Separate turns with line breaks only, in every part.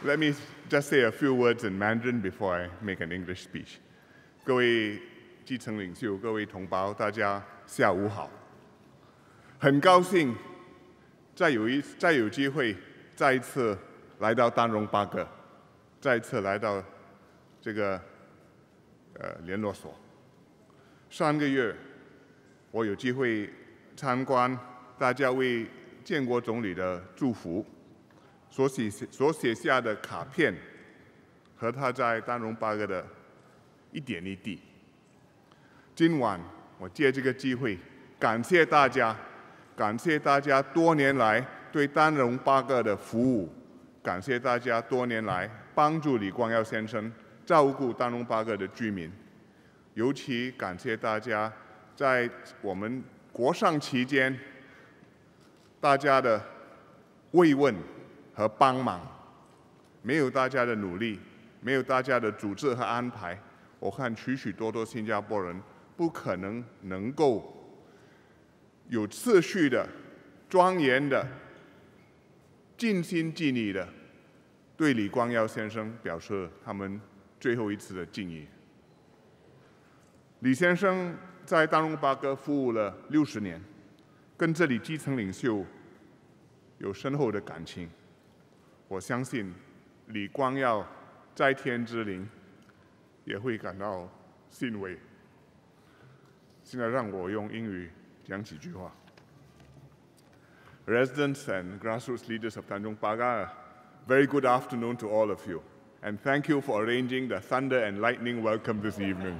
Let me just say a few words in Mandarin before I make an English speech. 各位基层领袖、各位同胞，大家下午好。很高兴再有机会再一次来到丹戎巴阁，再一次来到这个联络所。上个月我有机会参观大家为建国总理的祝福所写下的卡片，和他在丹戎巴阁的一点一滴。今晚我借这个机会感谢大家，感谢大家多年来对丹戎巴阁的服务，感谢大家多年来帮助李光耀先生照顾丹戎巴阁的居民，尤其感谢大家在我们国殇期间大家的慰问和帮忙。没有大家的努力，没有大家的组织和安排，我看许许多多新加坡人不可能够有秩序的、庄严的、尽心尽力的对李光耀先生表示他们最后一次的敬意。李先生在丹戎巴阁服务了60年，跟这里基层领袖有深厚的感情。我相信李光耀在天之灵也会感到欣慰。现在让我用英语讲几句话。Residents and grassroots leaders of Tanjong Pagar, very good afternoon to all of you, and thank you for arranging the thunder and lightning welcome this evening.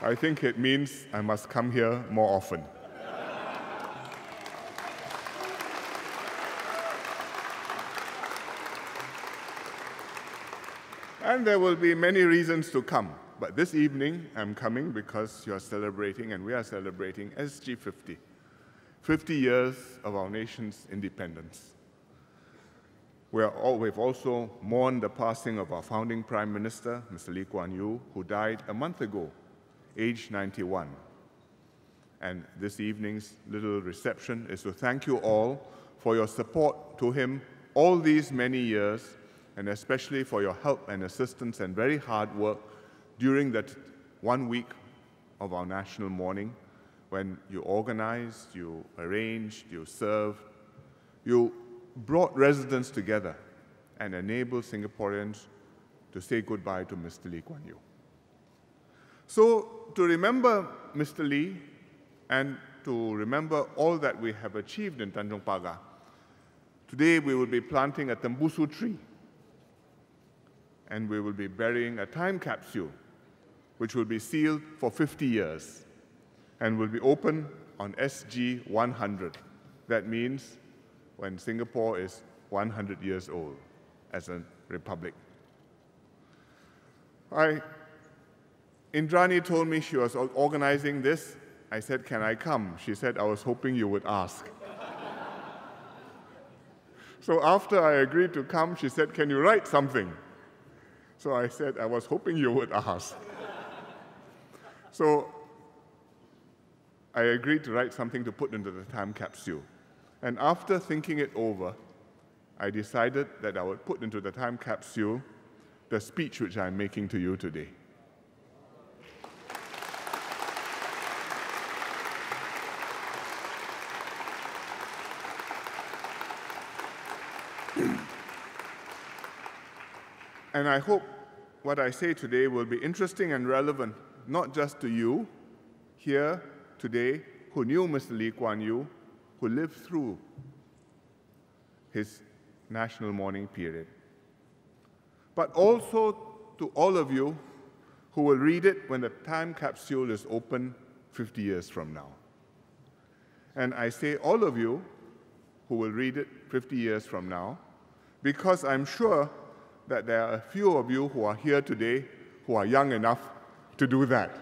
I think it means I must come here more often. And there will be many reasons to come. But this evening, I'm coming because you are celebrating, and we are celebrating SG 50, 50 years of our nation's independence. We've also mourned the passing of our founding Prime Minister, Mr. Lee Kuan Yew, who died a month ago, aged 91. And this evening's little reception is to thank you all for your support to him all these many years, and especially for your help and assistance and very hard work during that 1 week of our national mourning, when you organized, you arranged, you served, you brought residents together and enabled Singaporeans to say goodbye to Mr. Lee Kuan Yew. So, to remember Mr. Lee and to remember all that we have achieved in Tanjong Pagar, today we will be planting a tembusu tree, and we will be burying a time capsule which will be sealed for 50 years and will be open on SG 100. That means when Singapore is 100 years old as a republic. Indrani told me she was organizing this. I said, can I come? She said, I was hoping you would ask. So after I agreed to come, she said, can you write something? So I said, I was hoping you would ask. So I agreed to write something to put into the time capsule. And after thinking it over, I decided that I would put into the time capsule the speech which I'm making to you today. And I hope what I say today will be interesting and relevant, not just to you here today who knew Mr. Lee Kuan Yew, who lived through his national mourning period, but also to all of you who will read it when the time capsule is open 50 years from now. And I say all of you who will read it 50 years from now, because I'm sure that there are a few of you who are here today who are young enough to do that.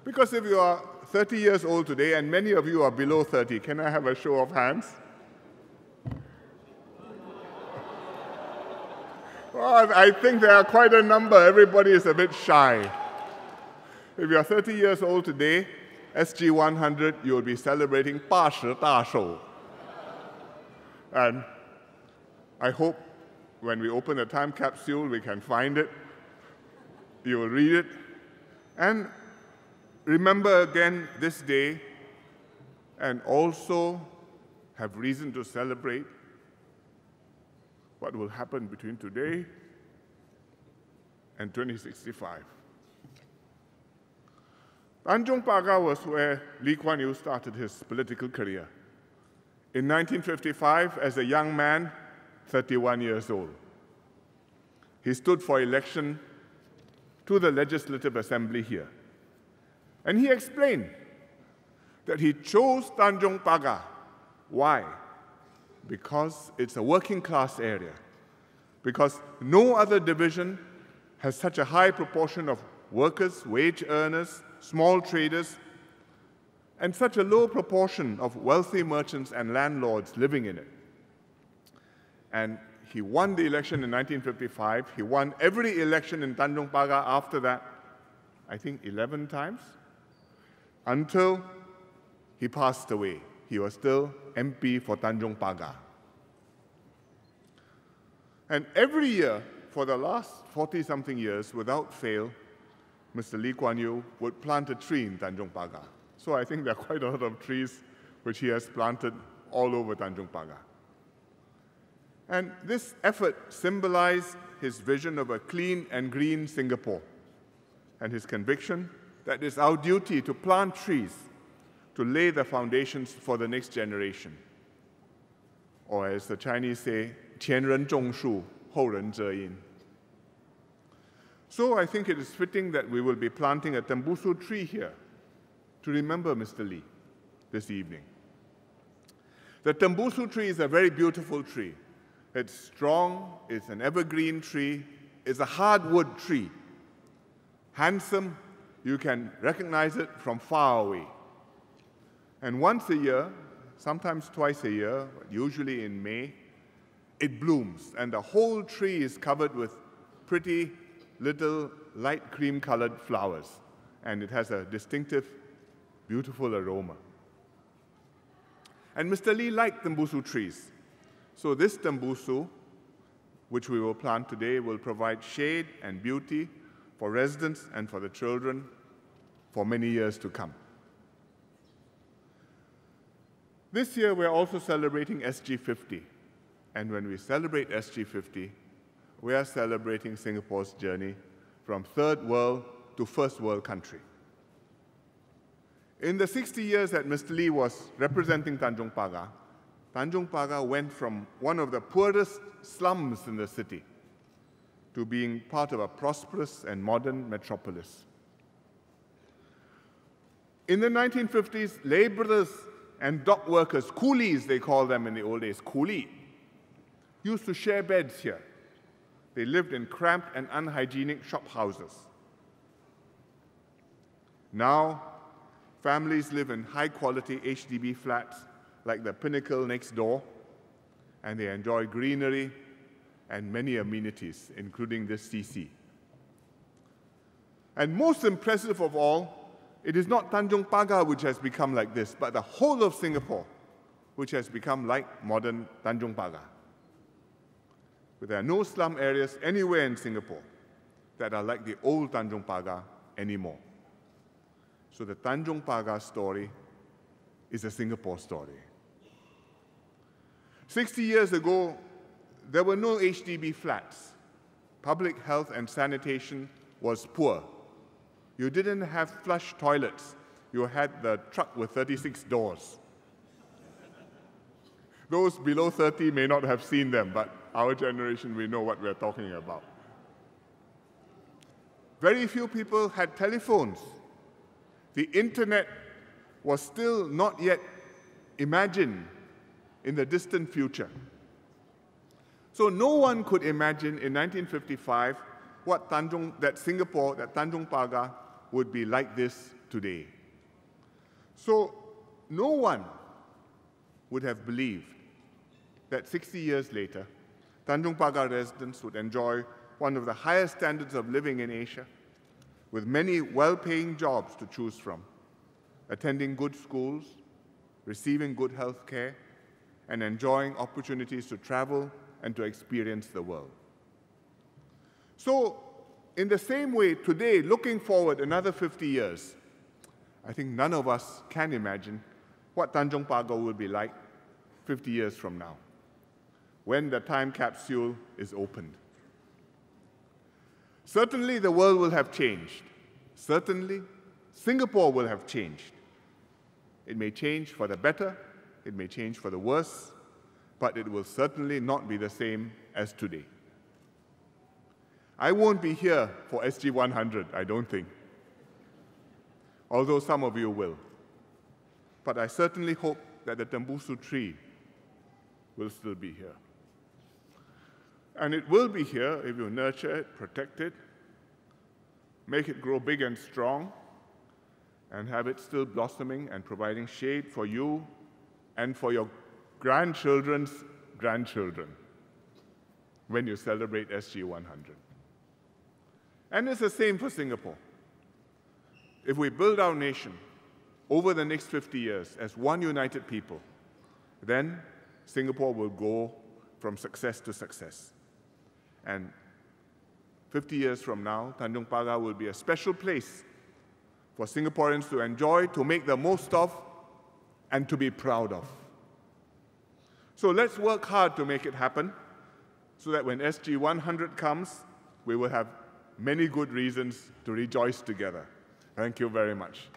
Because if you are 30 years old today, and many of you are below 30, can I have a show of hands? Well, I think there are quite a number. Everybody is a bit shy. If you are 30 years old today, SG 100, you will be celebrating 80大寿. And I hope when we open the time capsule, we can find it. You will read it. And remember again this day, and also have reason to celebrate what will happen between today and 2065. Tanjong Pagar was where Lee Kuan Yew started his political career. In 1955, as a young man, 31 years old, he stood for election to the Legislative Assembly here. And he explained that he chose Tanjong Pagar. Why? Because it's a working class area. Because no other division has such a high proportion of workers, wage earners, small traders, and such a low proportion of wealthy merchants and landlords living in it. And he won the election in 1955. He won every election in Tanjong Pagar after that, I think 11 times, until he passed away. He was still MP for Tanjong Pagar. And every year, for the last 40-something years, without fail, Mr. Lee Kuan Yew would plant a tree in Tanjong Pagar. So I think there are quite a lot of trees which he has planted all over Tanjong Pagar. And this effort symbolized his vision of a clean and green Singapore and his conviction that it's our duty to plant trees to lay the foundations for the next generation. Or as the Chinese say, 前人种树，后人遮阴. So I think it is fitting that we will be planting a tembusu tree here to remember Mr. Lee this evening. The tembusu tree is a very beautiful tree. It's strong, it's an evergreen tree, it's a hardwood tree. Handsome, you can recognize it from far away. And once a year, sometimes twice a year, usually in May, it blooms, and the whole tree is covered with pretty little light cream-colored flowers, and it has a distinctive, beautiful aroma. And Mr. Lee liked tembusu trees. So this tembusu, which we will plant today, will provide shade and beauty for residents and for the children for many years to come. This year, we're also celebrating SG 50. And when we celebrate SG 50, we are celebrating Singapore's journey from third world to first world country. In the 60 years that Mr. Lee was representing Tanjong Pagar went from one of the poorest slums in the city to being part of a prosperous and modern metropolis. In the 1950s, laborers and dock workers, coolies they call them in the old days, coolie, used to share beds here. They lived in cramped and unhygienic shop houses. Now, families live in high-quality HDB flats like the Pinnacle next door, and they enjoy greenery and many amenities, including this CC. And most impressive of all, it is not Tanjong Pagar which has become like this, but the whole of Singapore which has become like modern Tanjong Pagar. But there are no slum areas anywhere in Singapore that are like the old Tanjong Pagar anymore. So the Tanjong Pagar story is a Singapore story. 60 years ago, there were no HDB flats. Public health and sanitation was poor. You didn't have flush toilets. You had the truck with 36 doors. Those below 30 may not have seen them, but our generation, we know what we're talking about. Very few people had telephones. The internet was still not yet imagined in the distant future. So no one could imagine in 1955 that Singapore, that Tanjong Pagar, would be like this today. So no one would have believed that 60 years later, Tanjong Pagar residents would enjoy one of the highest standards of living in Asia, with many well-paying jobs to choose from, attending good schools, receiving good health care, and enjoying opportunities to travel and to experience the world. So, in the same way, today, looking forward another 50 years, I think none of us can imagine what Tanjong Pagar will be like 50 years from now, when the time capsule is opened. Certainly, the world will have changed. Certainly, Singapore will have changed. It may change for the better, it may change for the worse, but it will certainly not be the same as today. I won't be here for SG 100, I don't think, although some of you will. But I certainly hope that the tembusu tree will still be here. And it will be here if you nurture it, protect it, make it grow big and strong, and have it still blossoming and providing shade for you and for your grandchildren's grandchildren when you celebrate SG 100. And it's the same for Singapore. If we build our nation over the next 50 years as one united people, then Singapore will go from success to success. And 50 years from now, Tanjong Pagar will be a special place for Singaporeans to enjoy, to make the most of, and to be proud of. So let's work hard to make it happen, so that when SG 100 comes, we will have many good reasons to rejoice together. Thank you very much.